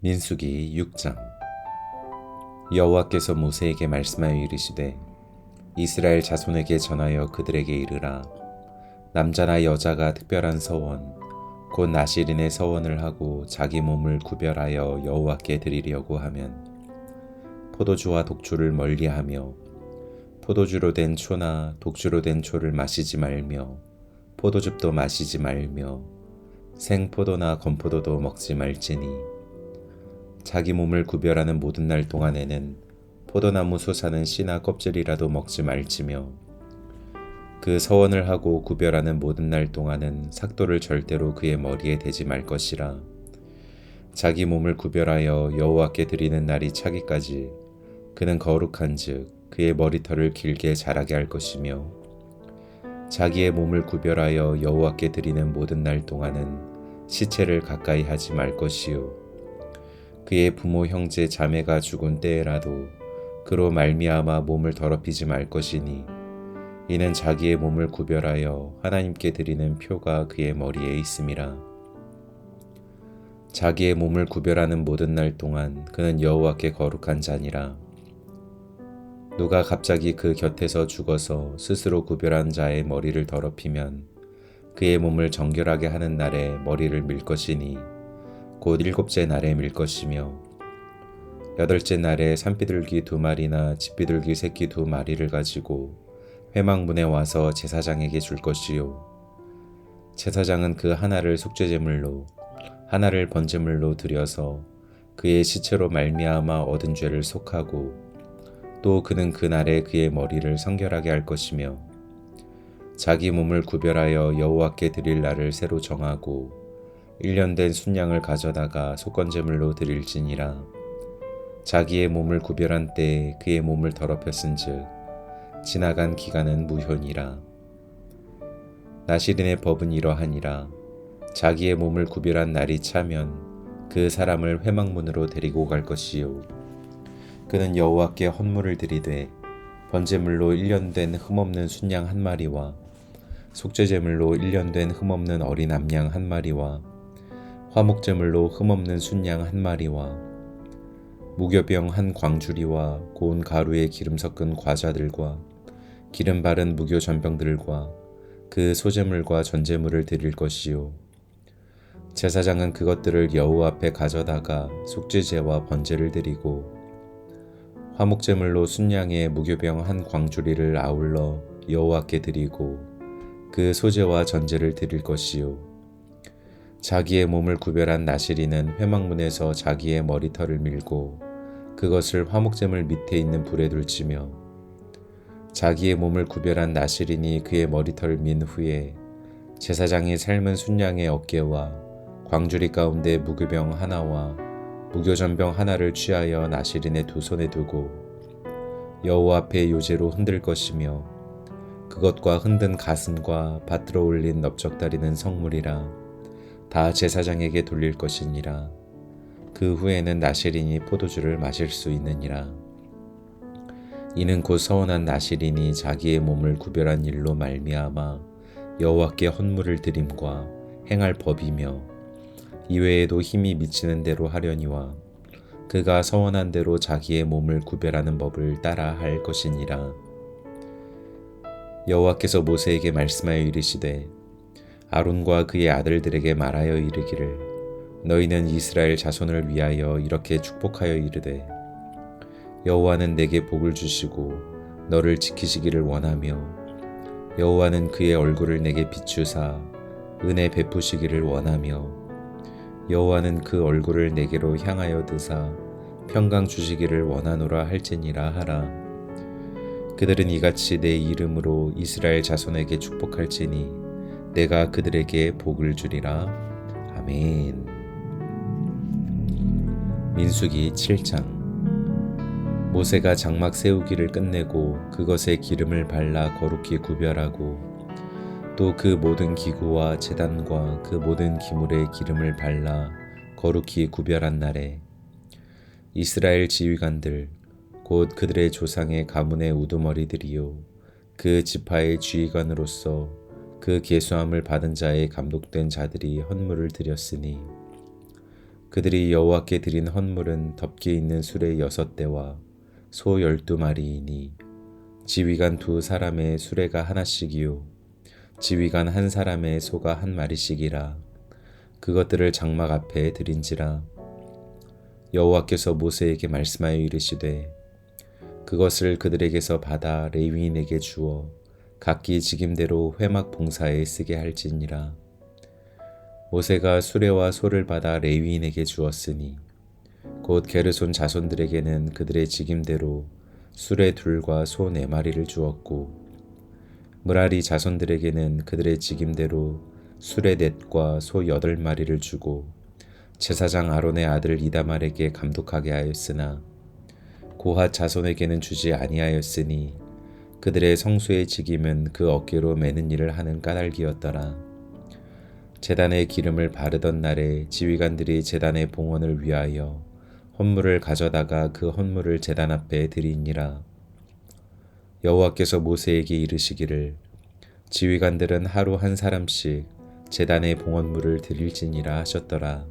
민수기 6장. 여호와께서 모세에게 말씀하여 이르시되 이스라엘 자손에게 전하여 그들에게 이르라. 남자나 여자가 특별한 서원 곧 나실인의 서원을 하고 자기 몸을 구별하여 여호와께 드리려고 하면 포도주와 독주를 멀리하며 포도주로 된 초나 독주로 된 초를 마시지 말며 포도즙도 마시지 말며 생포도나 건포도도 먹지 말지니 자기 몸을 구별하는 모든 날 동안에는 포도나무 솟아는 씨나 껍질이라도 먹지 말지며 그 서원을 하고 구별하는 모든 날 동안은 삭도를 절대로 그의 머리에 대지 말 것이라. 자기 몸을 구별하여 여호와께 드리는 날이 차기까지 그는 거룩한즉 그의 머리털을 길게 자라게 할 것이며 자기의 몸을 구별하여 여호와께 드리는 모든 날 동안은 시체를 가까이 하지 말 것이요 그의 부모 형제 자매가 죽은 때에라도 그로 말미암아 몸을 더럽히지 말 것이니 이는 자기의 몸을 구별하여 하나님께 드리는 표가 그의 머리에 있음이라. 자기의 몸을 구별하는 모든 날 동안 그는 여호와께 거룩한 자니라. 누가 갑자기 그 곁에서 죽어서 스스로 구별한 자의 머리를 더럽히면 그의 몸을 정결하게 하는 날에 머리를 밀 것이니 곧 일곱째 날에 밀 것이며 여덟째 날에 산비둘기 2마리나 집비둘기 새끼 2마리를 가지고 회막문에 와서 제사장에게 줄 것이요 제사장은 그 하나를 속죄제물로 하나를 번제물로 드려서 그의 시체로 말미암아 얻은 죄를 속하고 또 그는 그 날에 그의 머리를 성결하게 할 것이며 자기 몸을 구별하여 여호와께 드릴 날을 새로 정하고 1년 된 순양을 가져다가 속건제물로 드릴지니라. 자기의 몸을 구별한 때에 그의 몸을 더럽혔은즉 지나간 기간은 무효니라. 나실인의 법은 이러하니라. 자기의 몸을 구별한 날이 차면 그 사람을 회막문으로 데리고 갈 것이요 그는 여호와께 헌물을 드리되 번제물로 1년 된 흠없는 순양 1마리와 속죄제물로 1년 된 흠없는 어린 암양 1마리와 화목제물로 흠없는 순양 1마리와 무교병 1광주리와 고운 가루에 기름 섞은 과자들과 기름 바른 무교 전병들과 그 소제물과 전제물을 드릴 것이요 제사장은 그것들을 여호와 앞에 가져다가 속죄제와 번제를 드리고 화목제물로 순양의 무교병 1광주리를 아울러 여호와께 드리고 그 소제와 전제를 드릴 것이요 자기의 몸을 구별한 나실인은 회막문에서 자기의 머리털을 밀고 그것을 화목제물 밑에 있는 불에 둘지며 자기의 몸을 구별한 나실인이 그의 머리털을 민 후에 제사장이 삶은 순양의 어깨와 광주리 가운데 무교병 하나와 무교전병 하나를 취하여 나실인의 2손에 두고 여호와 앞에 요제로 흔들 것이며 그것과 흔든 가슴과 받들어 올린 넓적다리는 성물이라 다 제사장에게 돌릴 것이니라. 그 후에는 나실인이 포도주를 마실 수 있느니라. 이는 곧 서원한 나실인이 자기의 몸을 구별한 일로 말미암아 여호와께 헌물을 드림과 행할 법이며 이외에도 힘이 미치는 대로 하려니와 그가 서원한 대로 자기의 몸을 구별하는 법을 따라 할 것이니라. 여호와께서 모세에게 말씀하여 이르시되 아론과 그의 아들들에게 말하여 이르기를 너희는 이스라엘 자손을 위하여 이렇게 축복하여 이르되 여호와는 내게 복을 주시고 너를 지키시기를 원하며 여호와는 그의 얼굴을 내게 비추사 은혜 베푸시기를 원하며 여호와는 그 얼굴을 내게로 향하여 드사 평강 주시기를 원하노라 할지니라 하라. 그들은 이같이 내 이름으로 이스라엘 자손에게 축복할지니 내가 그들에게 복을 주리라. 아멘. 민수기 7장. 모세가 장막 세우기를 끝내고 그것에 기름을 발라 거룩히 구별하고 또 그 모든 기구와 제단과 그 모든 기물에 기름을 발라 거룩히 구별한 날에 이스라엘 지휘관들 곧 그들의 조상의 가문의 우두머리들이요 그 지파의 지휘관으로서 그 계수함을 받은 자의 감독된 자들이 헌물을 드렸으니 그들이 여호와께 드린 헌물은 덮개 있는 수레 6대와 소 12마리이니 지휘관 2사람의 수레가 하나씩이요 지휘관 1사람의 소가 1마리씩이라. 그것들을 장막 앞에 드린지라. 여호와께서 모세에게 말씀하여 이르시되 그것을 그들에게서 받아 레위인에게 주어 각기 직임대로 회막 봉사에 쓰게 할지니라. 모세가 수레와 소를 받아 레위인에게 주었으니 곧 게르손 자손들에게는 그들의 직임대로 수레 2과 소 4마리를 주었고 므라리 자손들에게는 그들의 직임대로 수레 4과 소 8마리를 주고 제사장 아론의 아들 이다말에게 감독하게 하였으나 고핫 자손에게는 주지 아니하였으니 그들의 성소의 직임은 그 어깨로 매는 일을 하는 까닭이었더라. 제단에 기름을 바르던 날에 지휘관들이 제단의 봉헌을 위하여 헌물을 가져다가 그 헌물을 제단 앞에 드리니라. 여호와께서 모세에게 이르시기를 지휘관들은 하루 1사람씩 제단의 봉헌물을 드릴지니라 하셨더라.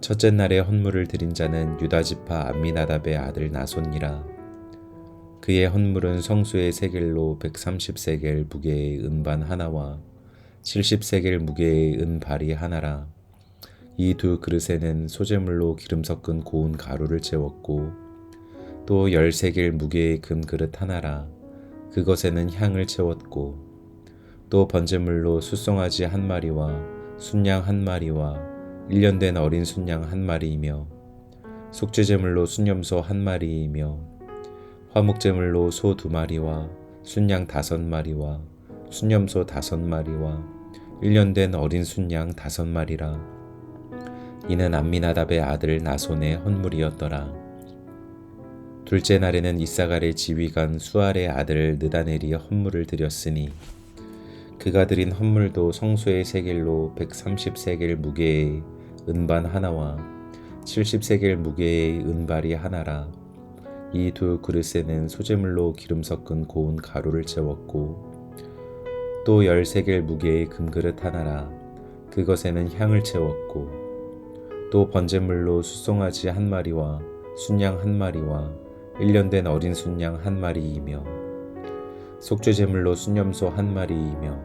첫째 날에 헌물을 드린 자는 유다지파 암미나답의 아들 나손이라. 그의 헌물은 성소의 세겔로 130세겔 무게의 은반 하나와 70세겔 무게의 은발이 하나라. 이 2 그릇에는 소재물로 기름 섞은 고운 가루를 채웠고 또 10세겔 무게의 금 그릇 하나라. 그것에는 향을 채웠고 또 번제물로 숫송아지 1마리와 순양 1마리와 1년 된 어린 순양 1마리이며 속죄제물로 순염소 1마리이며 화목제물로 소 2마리와 순양 5마리와 순염소 5마리와 1년 된 어린 순양 5마리라. 이는 암미나답의 아들 나손의 헌물이었더라. 둘째 날에는 이사갈의 지휘관 수알의 아들 느다넬이 헌물을 드렸으니 그가 드린 헌물도 성소의 세겔로 130세겔 무게의 은반 하나와 70세겔 무게의 은발이 하나라. 이 2 그릇에는 소재물로 기름 섞은 고운 가루를 채웠고 또 10세겔 무게의 금그릇 하나라. 그것에는 향을 채웠고 또 번제물로 숫송아지 1마리와 순양 1마리와 1년 된 어린 순양 1마리이며 속죄제물로 순염소 1마리이며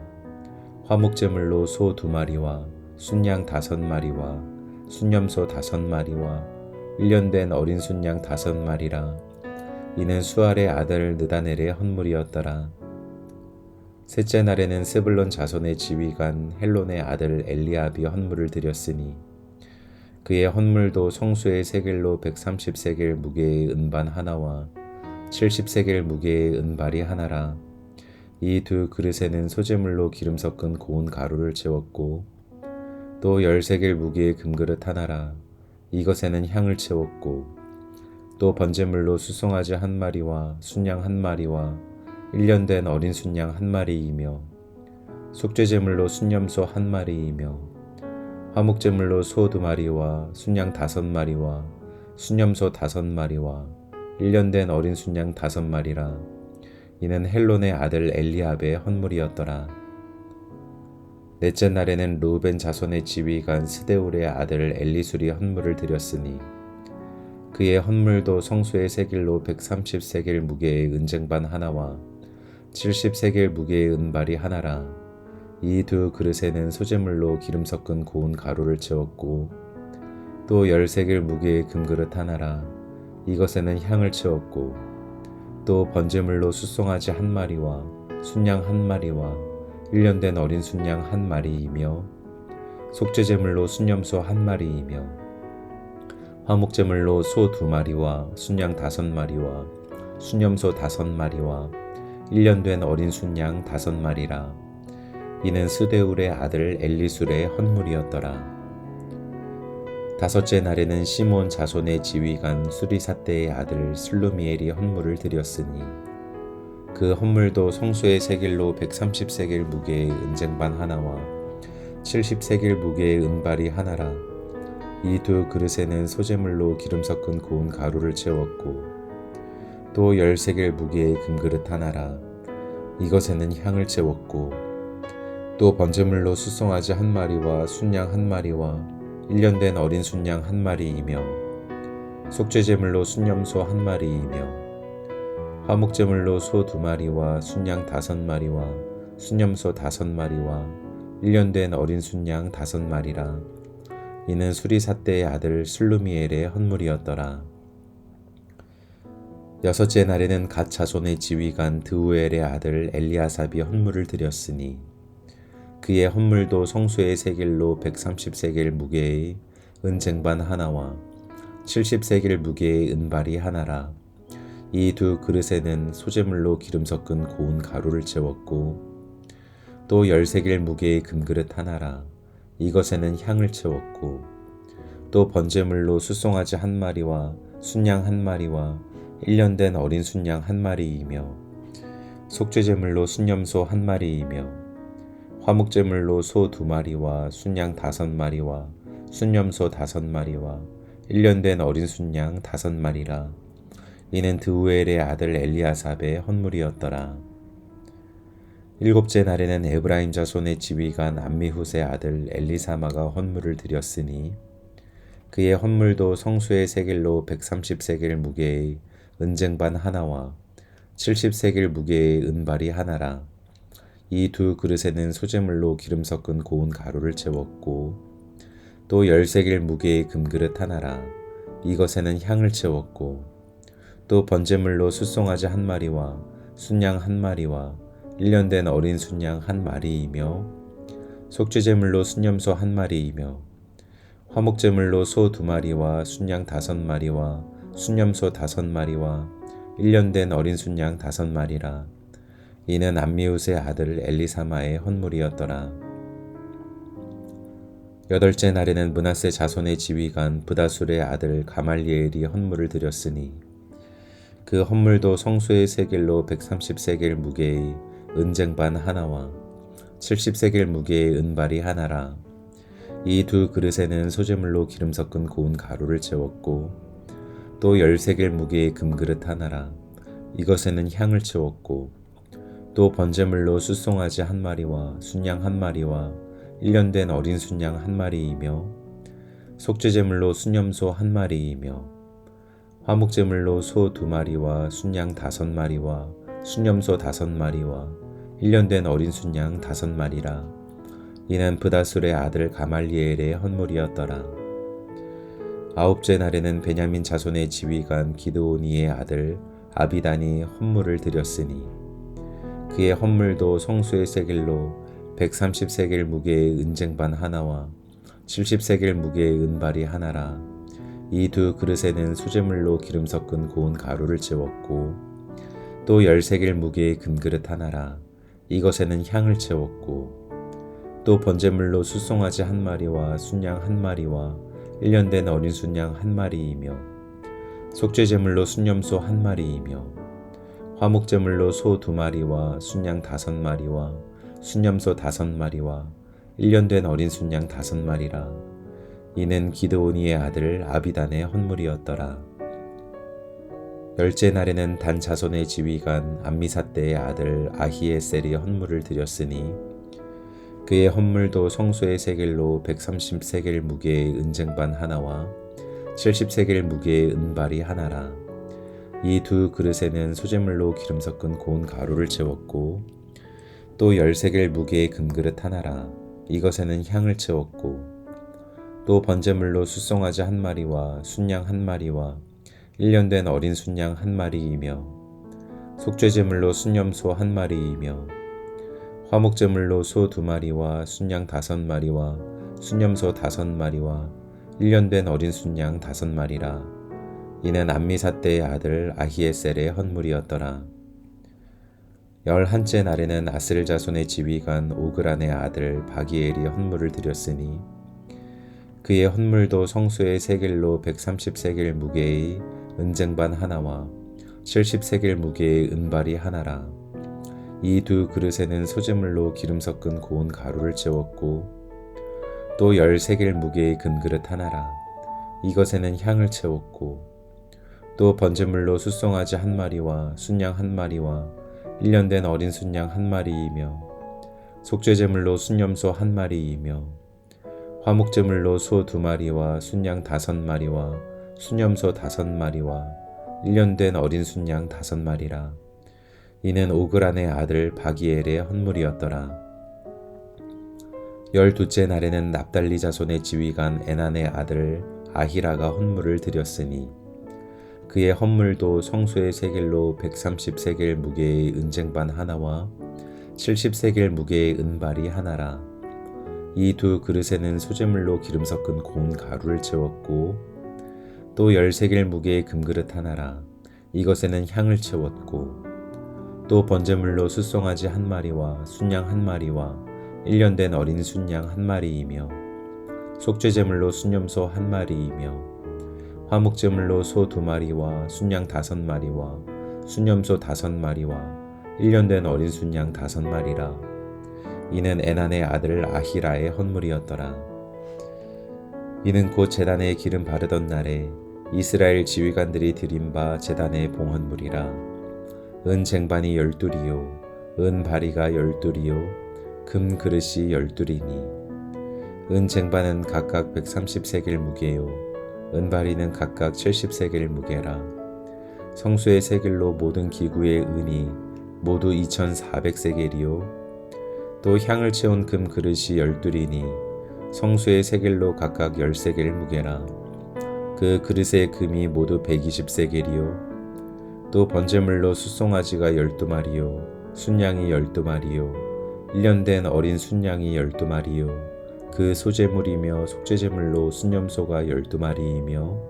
화목제물로 소 2마리와 순양 5마리와 순염소 5마리와 1년 된 어린 순양 5마리라. 이는 수알의 아들 느다넬의 헌물이었더라. 셋째 날에는 스불론 자손의 지휘관 헬론의 아들 엘리압이 헌물을 드렸으니 그의 헌물도 성소의 세겔로 130세겔 무게의 은반 하나와 70세겔 무게의 은발이 하나라. 이 2 그릇에는 소재물로 기름 섞은 고운 가루를 채웠고 또 10세겔 무게의 금그릇 하나라. 이것에는 향을 채웠고 또 번제물로 숫송아지 1마리와 순양 1마리와 1년 된 어린 순양 1마리이며 속죄제물로 순염소 1마리이며 화목제물로 소 2마리와 순양 5마리와 순염소 5마리와 1년 된 어린 순양 5마리라. 이는 헬론의 아들 엘리압의 헌물이었더라. 넷째 날에는 르우벤 자손의 지휘관 스데울의 아들 엘리술이 헌물을 드렸으니 그의 헌물도 성소의 세겔로 130세겔 무게의 은쟁반 하나와 70세겔 무게의 은발이 하나라. 이 2 그릇에는 소재물로 기름 섞은 고운 가루를 채웠고 또 10세겔 무게의 금그릇 하나라. 이것에는 향을 채웠고 또 번제물로 숫송아지 1마리와 순양 1마리와 1년 된 어린 순양 1마리이며 속죄제물로 순염소 1마리이며 화목제물로 소 2마리와 순양 5마리와 순염소 5마리와 1년 된 어린 순양 5마리라. 이는 스데울의 아들 엘리술의 헌물이었더라. 다섯째 날에는 시몬 자손의 지휘관 수리사떼의 아들 슬루미엘이 헌물을 드렸으니 그 헌물도 성소의 세겔로 130세겔 무게의 은쟁반 하나와 70세겔 무게의 은발이 하나라. 이 2 그릇에는 소재물로 기름 섞은 고운 가루를 채웠고 또 10세겔 무게의 금그릇 하나라. 이것에는 향을 채웠고 또 번제물로 숫송아지 1마리와 순양 1마리와 1년 된 어린 순양 한 마리이며 속죄제물로 순염소 한 마리이며 화목제물로 소 2마리와 순양 5마리와 순염소 5마리와 1년 된 어린 순양 5마리라. 이는 수리삿대의 아들 슬루미엘의 헌물이었더라. 여섯째 날에는 갓 자손의 지휘관 드우엘의 아들 엘리아삽이 헌물을 드렸으니 그의 헌물도 성소의 세겔로 130세겔 무게의 은쟁반 하나와 70세겔 무게의 은발이 하나라. 이 두 그릇에는 소재물로 기름 섞은 고운 가루를 채웠고 또 10세겔 무게의 금그릇 하나라. 이것에는 향을 채웠고 또 번제물로 숫송아지 한 마리와 순양 한 마리와 1년 된 어린 순양 한 마리이며 속죄제물로 순염소 한 마리이며 화목제물로 소 2마리와 순양 5마리와 순염소 5마리와 1년 된 어린 순양 5마리라. 이는 드우엘의 아들 엘리아삽의 헌물이었더라. 일곱째 날에는 에브라임 자손의 지휘관 암미훗의 아들 엘리사마가 헌물을 드렸으니 그의 헌물도 성수의 세겔로 130세겔 무게의 은쟁반 하나와 70세겔 무게의 은발이 하나라. 이 두 그릇에는 소재물로 기름 섞은 고운 가루를 채웠고 또 10세겔 무게의 금그릇 하나라. 이것에는 향을 채웠고 또 번제물로 숫송아지 한 마리와 순양 한 마리와 1년 된 어린 순양 한 마리이며 속죄제물로 순염소 한 마리이며 화목제물로 소 2마리와 순양 5마리와 순염소 5마리와 1년 된 어린 순양 5마리라. 이는 암미훗의 아들 엘리사마의 헌물이었더라. 여덟째 날에는 므낫세 자손의 지휘관 브다술의 아들 가말리엘이 헌물을 드렸으니 그 헌물도 성소의 세겔로 130세겔 무게의 은쟁반 하나와 70세겔 무게의 은발이 하나라. 이 두 그릇에는 소재물로 기름 섞은 고운 가루를 채웠고 또 10세겔 무게의 금그릇 하나라. 이것에는 향을 채웠고 또 번제물로 숫송아지 한 마리와 순양 한 마리와 1년 된 어린 순양 한 마리이며 속죄제물로 순염소 한 마리이며 화목제물로 소 2마리와 순양 5마리와 순염소 5마리와 1년 된 어린 순양 5마리라. 이는 브다술의 아들 가말리엘의 헌물이었더라. 아홉째 날에는 베냐민 자손의 지휘관 기드오니의 아들 아비단이 헌물을 드렸으니 그의 헌물도 성수의 세겔로 130세겔 무게의 은쟁반 하나와 70세겔 무게의 은발이 하나라. 이 두 그릇에는 소재물로 기름 섞은 고운 가루를 채웠고 또 10세겔 무게의 금그릇 하나라. 이것에는 향을 채웠고 또 번제물로 숫송아지 한 마리와 순양 한 마리와 1년 된 어린 순양 한 마리이며 속죄제물로 순염소 한 마리이며 화목제물로 소 2마리와 순양 5마리와 순염소 5마리와 1년 된 어린 순양 5마리라. 이는 기드오니의 아들 아비단의 헌물이었더라. 열째 날에는 단 자손의 지휘관 암미삿대의 아들 아히에셀이 헌물을 드렸으니 그의 헌물도 성소의 세겔로 130세겔 무게의 은쟁반 하나와 70세겔 무게의 은발이 하나라. 이 두 그릇에는 소재물로 기름 섞은 고운 가루를 채웠고 또 10세겔 무게의 금그릇 하나라. 이것에는 향을 채웠고 또 번제물로 숫송아지 한 마리와 순양 한 마리와 1년 된 어린 순양 한 마리이며 속죄제물로 순염소 한 마리이며 화목제물로 소 2마리와 순양 5마리와 순염소 5마리와 1년 된 어린 순양 5마리라. 이는 암미삿대의 아들 아히에셀의 헌물이었더라. 11째 날에는 아스를 자손의 지휘관 오그란의 아들 바기엘이 헌물을 드렸으니 그의 헌물도 성소의 세겔로 130세겔 무게의 은쟁반 하나와 70세겔 무게의 은발이 하나라. 이 두 그릇에는 소재물로 기름 섞은 고운 가루를 채웠고 또 10세겔 무게의 금그릇 하나라. 이것에는 향을 채웠고 또 번제물로 숫송아지 한 마리와 순양 한 마리와 1년 된 어린 순양 한 마리이며 속죄제물로 순염소 한 마리이며 화목제물로 소 2마리와 순양 5마리와 수념소 5마리와 1년 된 어린 순양 5마리라. 이는 오그란의 아들 바기엘의 헌물이었더라. 12째 날에는 납달리 자손의 지휘관 에난의 아들 아히라가 헌물을 드렸으니 그의 헌물도 성소의 세겔로 130세겔 무게의 은쟁반 하나와 70세겔 무게의 은발이 하나라. 이 2 그릇에는 소재물로 기름 섞은 고운 가루를 채웠고 또 10세겔 무게의 금그릇 하나라. 이것에는 향을 채웠고 또 번제물로 숫송아지 1마리와 순양 1마리와 1년 된 어린 순양 1마리이며 속죄제물로 순념소 1마리이며 화목제물로 소 2마리와 순양 5마리와 순념소 5마리와 1년 된 어린 순양 5마리라. 이는 에난의 아들 아히라의 헌물이었더라. 이는 곧 제단에 기름 바르던 날에 이스라엘 지휘관들이 드린 바 제단의 봉헌물이라. 은 쟁반이 12이요 은 바리가 12이요 금 그릇이 12이니 은 쟁반은 각각 130세겔 무게요 은바리는 각각 70세겔 무게라. 성수의 세겔로 모든 기구의 은이 모두 2400세겔이요 또 향을 채운 금 그릇이 12이니 성수의 세겔로 각각 10세겔 무게라. 그 그릇의 금이 모두 120세겔이요 또 번제물로 숫송아지가 12마리요 순양이 12마리요 1년 된 어린 순양이 12마리요 그 소제물이며 속죄제물로 순념소가 12마리이며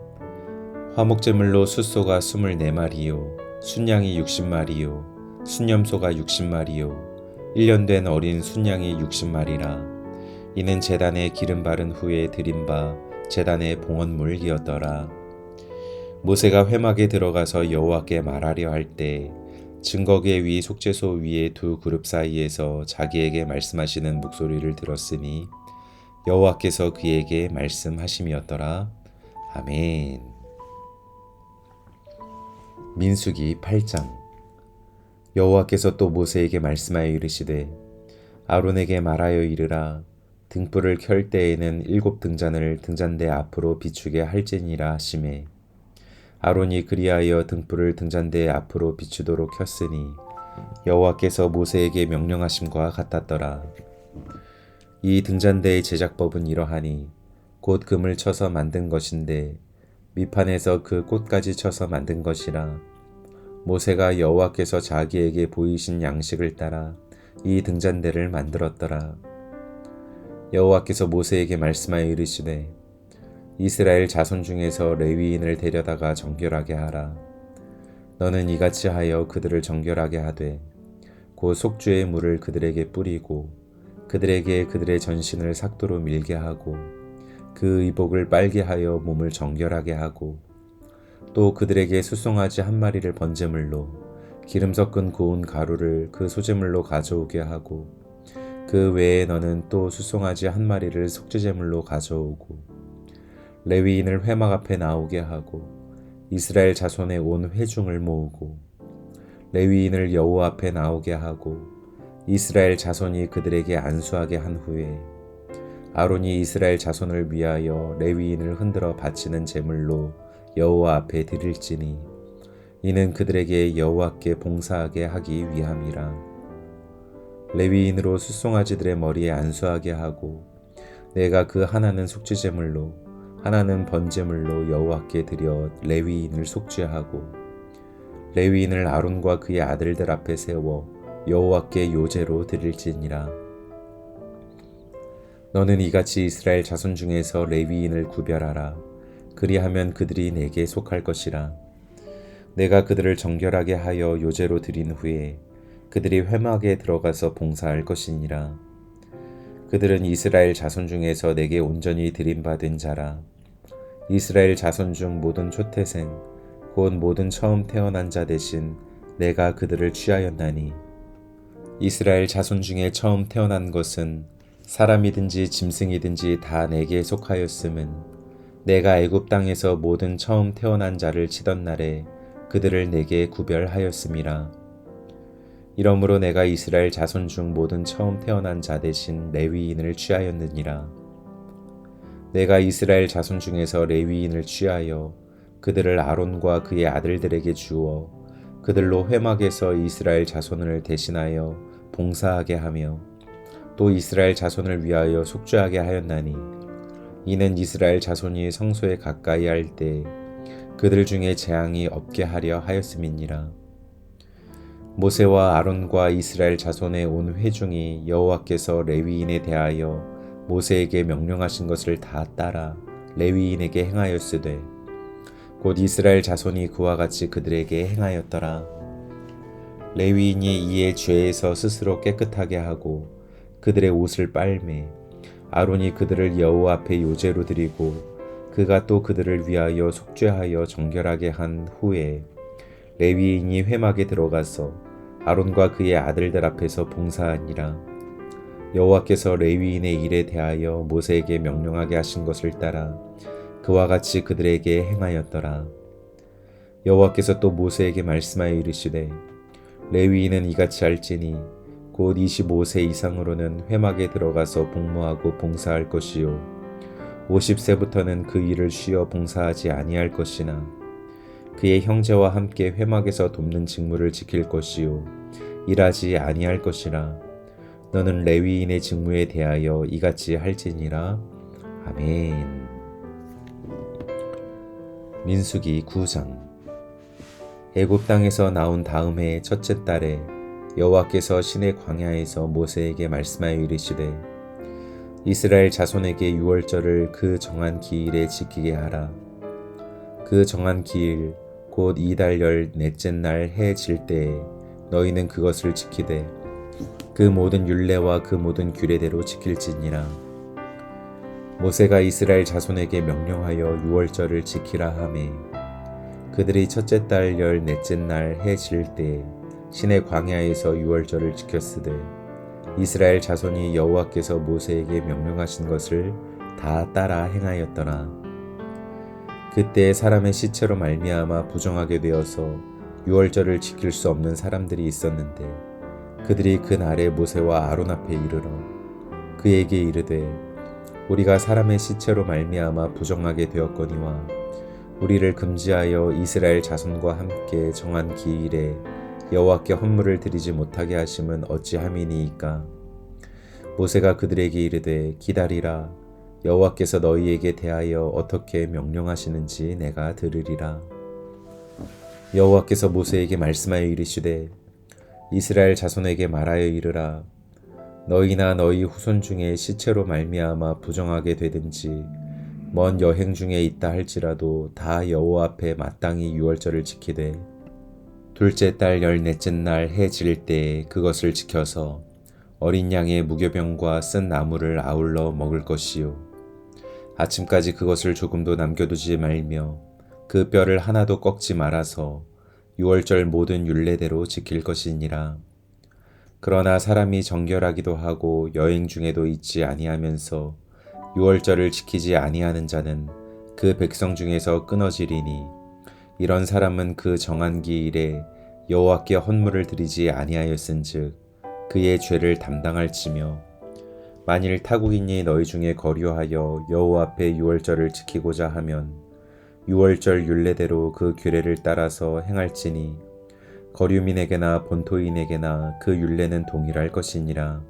화목제물로 숫소가 24마리요 순양이 60마리요 순념소가 60마리요 1년 된 어린 순양이 60마리라. 이는 제단에 기름 바른 후에 드린 바 제단의 봉헌물이었더라. 모세가 회막에 들어가서 여호와께 말하려 할 때 증거계 위 속죄소 위에 2 그룹 사이에서 자기에게 말씀하시는 목소리를 들었으니 여호와께서 그에게 말씀하심이었더라. 아멘. 민수기 8장. 여호와께서 또 모세에게 말씀하여 이르시되 아론에게 말하여 이르라. 등불을 켤 때에는 7 등잔을 등잔대 앞으로 비추게 할지니라 하시매 아론이 그리하여 등불을 등잔대 앞으로 비추도록 켰으니 여호와께서 모세에게 명령하심과 같았더라. 이 등잔대의 제작법은 이러하니 곧 금을 쳐서 만든 것인데 밑판에서 그 꽃까지 쳐서 만든 것이라. 모세가 여호와께서 자기에게 보이신 양식을 따라 이 등잔대를 만들었더라. 여호와께서 모세에게 말씀하여 이르시되 이스라엘 자손 중에서 레위인을 데려다가 정결하게 하라. 너는 이같이 하여 그들을 정결하게 하되 곧 속죄의 물을 그들에게 뿌리고 그들에게 그들의 전신을 삭도로 밀게 하고 그 의복을 빨게 하여 몸을 정결하게 하고 또 그들에게 숫송아지 1마리를 번제물로 기름 섞은 고운 가루를 그 소제물로 가져오게 하고 그 외에 너는 또 숫송아지 1마리를 속죄제물로 가져오고 레위인을 회막 앞에 나오게 하고 이스라엘 자손의 온 회중을 모으고 레위인을 여호와 앞에 나오게 하고 이스라엘 자손이 그들에게 안수하게 한 후에 아론이 이스라엘 자손을 위하여 레위인을 흔들어 바치는 제물로 여호와 앞에 드릴지니 이는 그들에게 여호와께 봉사하게 하기 위함이라. 레위인으로 숫송아지들의 머리에 안수하게 하고 내가 그 하나는 속죄제물로 하나는 번제물로 여호와께 드려 레위인을 속죄하고 레위인을 아론과 그의 아들들 앞에 세워 여호와께 요제로 드릴지니라. 너는 이같이 이스라엘 자손 중에서 레위인을 구별하라. 그리하면 그들이 내게 속할 것이라. 내가 그들을 정결하게 하여 요제로 드린 후에 그들이 회막에 들어가서 봉사할 것이니라. 그들은 이스라엘 자손 중에서 내게 온전히 드림받은 자라. 이스라엘 자손 중 모든 초태생 곧 모든 처음 태어난 자 대신 내가 그들을 취하였나니 이스라엘 자손 중에 처음 태어난 것은 사람이든지 짐승이든지 다 내게 속하였음은 내가 애굽 땅에서 모든 처음 태어난 자를 치던 날에 그들을 내게 구별하였음이라. 이러므로 내가 이스라엘 자손 중 모든 처음 태어난 자 대신 레위인을 취하였느니라. 내가 이스라엘 자손 중에서 레위인을 취하여 그들을 아론과 그의 아들들에게 주어 그들로 회막에서 이스라엘 자손을 대신하여 봉사하게 하며 또 이스라엘 자손을 위하여 속죄하게 하였나니 이는 이스라엘 자손이 성소에 가까이 할 때 그들 중에 재앙이 없게 하려 하였음이니라. 모세와 아론과 이스라엘 자손의 온 회중이 여호와께서 레위인에 대하여 모세에게 명령하신 것을 다 따라 레위인에게 행하였으되 곧 이스라엘 자손이 그와 같이 그들에게 행하였더라. 레위인이 이에 죄에서 스스로 깨끗하게 하고 그들의 옷을 빨매 아론이 그들을 여호와 앞에 요제로 드리고 그가 또 그들을 위하여 속죄하여 정결하게 한 후에 레위인이 회막에 들어가서 아론과 그의 아들들 앞에서 봉사하니라. 여호와께서 레위인의 일에 대하여 모세에게 명령하게 하신 것을 따라 그와 같이 그들에게 행하였더라. 여호와께서 또 모세에게 말씀하여 이르시되 레위인은 이같이 할지니 곧 25세 이상으로는 회막에 들어가서 복무하고 봉사할 것이요 50세부터는 그 일을 쉬어 봉사하지 아니할 것이나 그의 형제와 함께 회막에서 돕는 직무를 지킬 것이요 일하지 아니할 것이라. 너는 레위인의 직무에 대하여 이같이 할지니라. 아멘. 민수기 9장. 애굽 땅에서 나온 다음 해의 첫째 달에 여호와께서 시내 광야에서 모세에게 말씀하여 이르시되 이스라엘 자손에게 유월절을 그 정한 기일에 지키게 하라. 그 정한 기일 곧 이달 열 넷째 날 해 질 때에 너희는 그것을 지키되 그 모든 율례와 그 모든 규례대로 지킬지니라. 모세가 이스라엘 자손에게 명령하여 유월절을 지키라 하매 그들이 첫째 달 열 넷째 날 해 질 때에 시내 광야에서 유월절을 지켰으되 이스라엘 자손이 여호와께서 모세에게 명령하신 것을 다 따라 행하였더라. 그때 사람의 시체로 말미암아 부정하게 되어서 유월절을 지킬 수 없는 사람들이 있었는데 그들이 그 날에 모세와 아론 앞에 이르러 그에게 이르되 우리가 사람의 시체로 말미암아 부정하게 되었거니와 우리를 금지하여 이스라엘 자손과 함께 정한 기일에 여호와께 헌물을 드리지 못하게 하심은 어찌함이니이까. 모세가 그들에게 이르되 기다리라. 여호와께서 너희에게 대하여 어떻게 명령하시는지 내가 들으리라. 여호와께서 모세에게 말씀하여 이르시되 이스라엘 자손에게 말하여 이르라. 너희나 너희 후손 중에 시체로 말미암아 부정하게 되든지 먼 여행 중에 있다 할지라도 다 여호와 앞에 마땅히 유월절을 지키되 둘째 달 열 넷째 날 해 질 때에 그것을 지켜서 어린 양의 무교병과 쓴 나물을 아울러 먹을 것이요 아침까지 그것을 조금도 남겨두지 말며 그 뼈를 하나도 꺾지 말아서 유월절 모든 율례대로 지킬 것이니라. 그러나 사람이 정결하기도 하고 여행 중에도 있지 아니하면서 유월절을 지키지 아니하는 자는 그 백성 중에서 끊어지리니 이런 사람은 그 정한 기일에 여호와께 헌물을 드리지 아니하였은즉 그의 죄를 담당할지며 만일 타국인이 너희 중에 거류하여 여호와 앞에 유월절을 지키고자 하면 유월절 율례대로 그 규례를 따라서 행할지니 거류민에게나 본토인에게나 그 율례는 동일할 것이니라.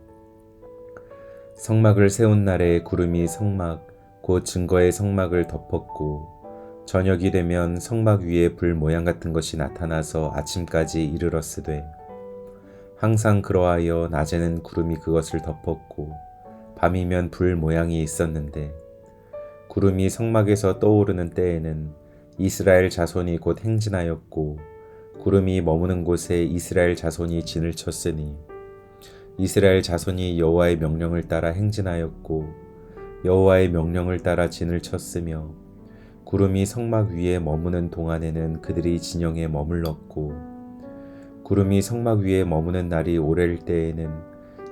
성막을 세운 날에 구름이 성막 곧 증거의 성막을 덮었고 저녁이 되면 성막 위에 불 모양 같은 것이 나타나서 아침까지 이르렀으되 항상 그러하여 낮에는 구름이 그것을 덮었고 밤이면 불 모양이 있었는데 구름이 성막에서 떠오르는 때에는 이스라엘 자손이 곧 행진하였고 구름이 머무는 곳에 이스라엘 자손이 진을 쳤으니 이스라엘 자손이 여호와의 명령을 따라 행진하였고 여호와의 명령을 따라 진을 쳤으며 구름이 성막 위에 머무는 동안에는 그들이 진영에 머물렀고 구름이 성막 위에 머무는 날이 오래일 때에는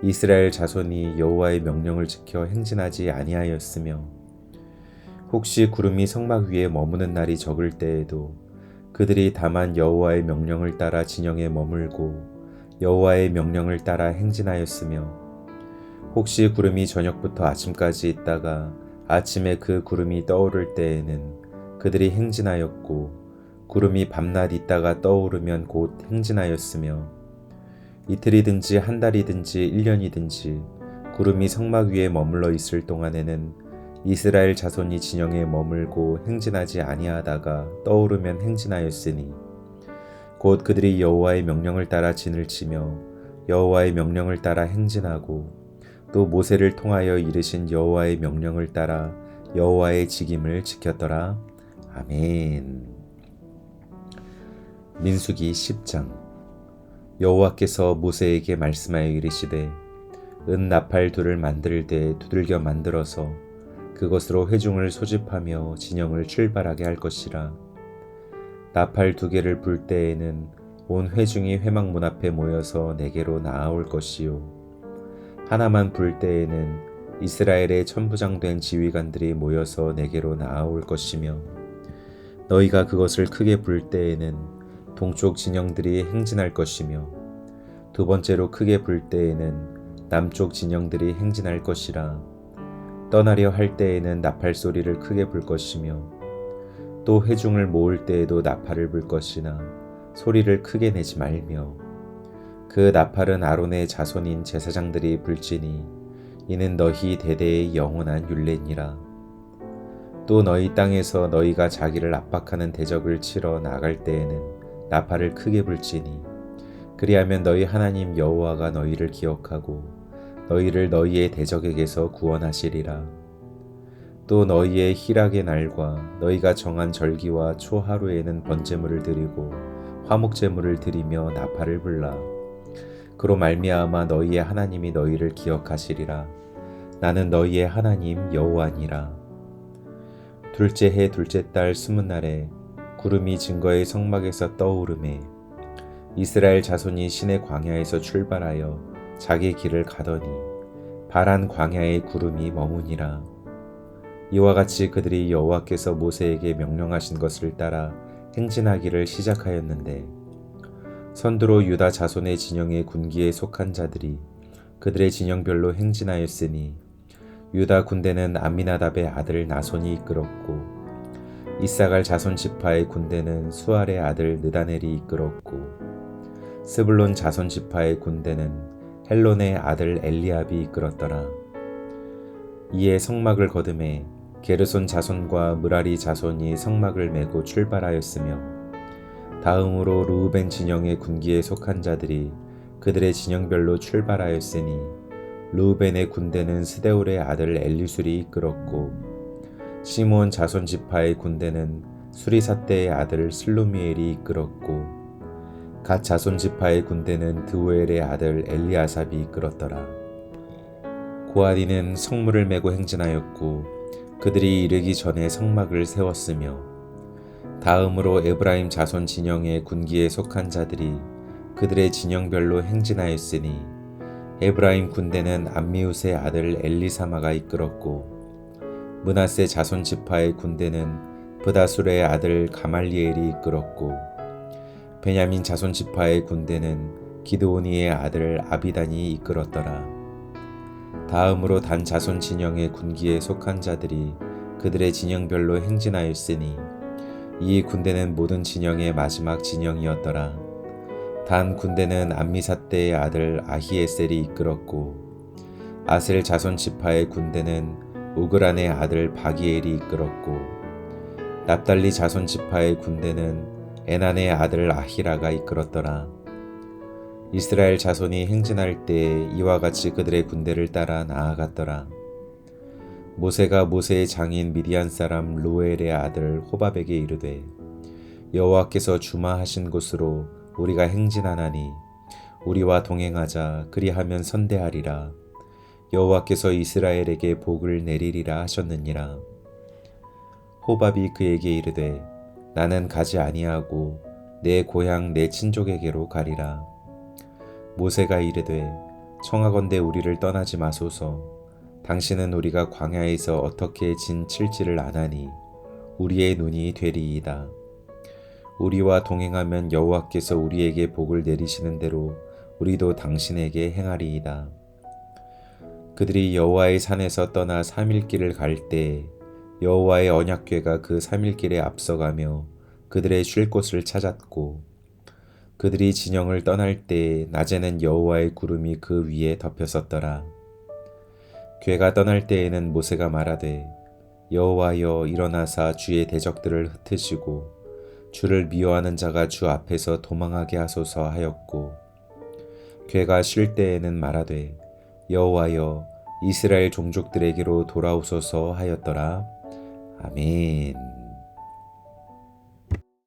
이스라엘 자손이 여호와의 명령을 지켜 행진하지 아니하였으며 혹시 구름이 성막 위에 머무는 날이 적을 때에도 그들이 다만 여호와의 명령을 따라 진영에 머물고 여호와의 명령을 따라 행진하였으며 혹시 구름이 저녁부터 아침까지 있다가 아침에 그 구름이 떠오를 때에는 그들이 행진하였고 구름이 밤낮 있다가 떠오르면 곧 행진하였으며 이틀이든지 한 달이든지 1년이든지 구름이 성막 위에 머물러 있을 동안에는 이스라엘 자손이 진영에 머물고 행진하지 아니하다가 떠오르면 행진하였으니 곧 그들이 여호와의 명령을 따라 진을 치며 여호와의 명령을 따라 행진하고 또 모세를 통하여 이르신 여호와의 명령을 따라 여호와의 직임을 지켰더라. 아멘. 민수기 10장. 여호와께서 모세에게 말씀하여 이르시되 은 나팔 둘을 만들되 두들겨 만들어서 그것으로 회중을 소집하며 진영을 출발하게 할 것이라. 나팔 2개를 불 때에는 온 회중이 회막문 앞에 모여서 내게로 나아올 것이요 하나만 불 때에는 이스라엘의 천부장된 지휘관들이 모여서 내게로 나아올 것이며 너희가 그것을 크게 불 때에는 동쪽 진영들이 행진할 것이며 2번째로 크게 불 때에는 남쪽 진영들이 행진할 것이라. 떠나려 할 때에는 나팔 소리를 크게 불 것이며 또 회중을 모을 때에도 나팔을 불 것이나 소리를 크게 내지 말며 그 나팔은 아론의 자손인 제사장들이 불지니 이는 너희 대대의 영원한 율례니라. 또 너희 땅에서 너희가 자기를 압박하는 대적을 치러 나갈 때에는 나팔을 크게 불지니 그리하면 너희 하나님 여호와가 너희를 기억하고 너희를 너희의 대적에게서 구원하시리라. 또 너희의 희락의 날과 너희가 정한 절기와 초하루에는 번제물을 드리고 화목제물을 드리며 나팔을 불라. 그로 말미암아 너희의 하나님이 너희를 기억하시리라. 나는 너희의 하나님 여호와니라. 둘째 해 둘째 달 20날에 구름이 증거의 성막에서 떠오르매 이스라엘 자손이 시내 광야에서 출발하여 자기 길을 가더니 바란 광야의 구름이 머무니라. 이와 같이 그들이 여호와께서 모세에게 명령하신 것을 따라 행진하기를 시작하였는데 선두로 유다 자손의 진영의 군기에 속한 자들이 그들의 진영별로 행진하였으니 유다 군대는 암미나답의 아들 나손이 이끌었고 이사갈 자손 지파의 군대는 수알의 아들 느다넬이 이끌었고 스불론 자손 지파의 군대는 헬론의 아들 엘리압이 이끌었더라. 이에 성막을 거두매 게르손 자손과 므라리 자손이 성막을 메고 출발하였으며 다음으로 르우벤 진영의 군기에 속한 자들이 그들의 진영별로 출발하였으니 르우벤의 군대는 스데울의 아들 엘리술이 이끌었고 시므온 자손 지파의 군대는 수리사대의 아들 슬루미엘이 이끌었고 갓 자손 지파의 군대는 드우엘의 아들 엘리아삽이 이끌었더라. 고아디는 성물을 메고 행진하였고 그들이 이르기 전에 성막을 세웠으며 다음으로 에브라임 자손 진영의 군기에 속한 자들이 그들의 진영별로 행진하였으니 에브라임 군대는 암미우스의 아들 엘리사마가 이끌었고 므낫세 자손 지파의 군대는 브다술의 아들 가말리엘이 이끌었고 베냐민 자손 지파의 군대는 기드오니의 아들 아비단이 이끌었더라. 다음으로 단 자손 진영의 군기에 속한 자들이 그들의 진영별로 행진하였으니 이 군대는 모든 진영의 마지막 진영이었더라. 단 군대는 암미사대의 아들 아히에셀이 이끌었고 아셀 자손 지파의 군대는 우그란의 아들 바기엘이 이끌었고 납달리 자손 지파의 군대는 에난의 아들 아히라가 이끌었더라. 이스라엘 자손이 행진할 때에 이와 같이 그들의 군대를 따라 나아갔더라. 모세가 모세의 장인 미디안 사람 루엘의 아들 호밥에게 이르되 여호와께서 주마하신 곳으로 우리가 행진하나니 우리와 동행하자. 그리하면 선대하리라. 여호와께서 이스라엘에게 복을 내리리라 하셨느니라. 호밥이 그에게 이르되 나는 가지 아니하고 내 고향 내 친족에게로 가리라. 모세가 이르되 청하건대 우리를 떠나지 마소서. 당신은 우리가 광야에서 어떻게 진 칠지를 아나니 우리의 눈이 되리이다. 우리와 동행하면 여호와께서 우리에게 복을 내리시는 대로 우리도 당신에게 행하리이다. 그들이 여호와의 산에서 떠나 3일 길을 갈 때 여호와의 언약궤가 그 3일 길에 앞서가며 그들의 쉴 곳을 찾았고 그들이 진영을 떠날 때 낮에는 여호와의 구름이 그 위에 덮였었더라. 궤가 떠날 때에는 모세가 말하되 여호와여 일어나사 주의 대적들을 흩으시고 주를 미워하는 자가 주 앞에서 도망하게 하소서 하였고 궤가 쉴 때에는 말하되 여호와여 이스라엘 종족들에게로 돌아오소서 하였더라. 아멘.